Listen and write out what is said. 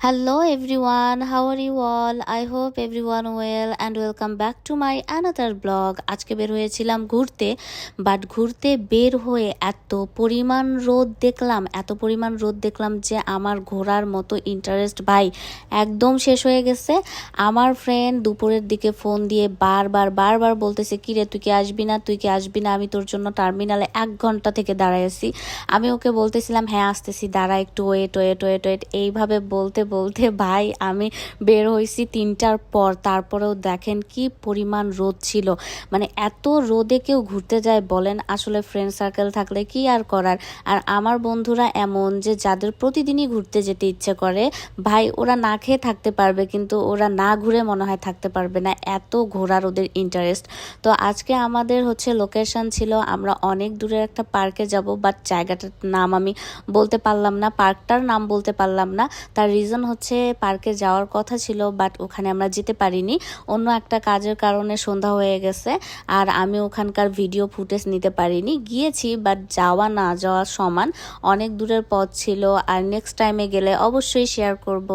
Hello everyone, how are you all? I hope everyone well and welcome back to my another blog. আজকে বের হয়েছিলাম ঘুরতে, but ঘুরতে বের হয়ে এত পরিমাণ রোদ দেখলাম যে আমার ঘোরার মতো ইন্টারেস্ট ভাই একদম শেষ হয়ে গেছে। আমার ফ্রেন্ড দুপুরের দিকে ফোন দিয়ে বারবার বলতেছে কি রে তুই কি আসবি না, আমি তোর জন্য টার্মিনালে 1 ঘন্টা থেকে দাঁড়ায় আছি। আমি ওকে বলতেছিলাম হ্যাঁ আসতেছি, দাঁড়া একটু ওয়েট এইভাবে বলতে বলতে ভাই আমি বের হয়েছি 3টার পর। তারপরেও দেখেন কি পরিমাণ রোদ ছিল, মানে এত রোদে কেউ ঘুরতে যায় বলেন? আসলে ফ্রেন্ড সার্কেল থাকলে কি আর করার। আর আমার বন্ধুরা এমন যে যাদের প্রতিদিনই ঘুরতে যেতে ইচ্ছে করে, ভাই ওরা না খেয়ে থাকতে পারবে কিন্তু ওরা না ঘুরে মনে হয় থাকতে পারবে না, এত ঘোরার ওদের ইন্টারেস্ট। তো আজকে আমাদের লোকেশন ছিল আমরা অনেক দূরের একটা পার্কে যাব, বাট জায়গাটার নাম আমি বলতে পারলাম না, পার্কটার নাম বলতে পারলাম না। তার রিজন হচ্ছে পার্কে যাওয়ার কথা ছিল বাট ওখানে আমরা যেতে পারিনি, অন্য একটা কাজের কারণে সন্ধ্যা হয়ে গেছে। আর আমি ওখানকার ভিডিও ফুটেজ নিতে পারিনি, গিয়েছি বাট যাওয়া না যাওয়ার সমান, অনেক দূরের পথ ছিল। আর নেক্সট টাইমে গেলে অবশ্যই শেয়ার করব।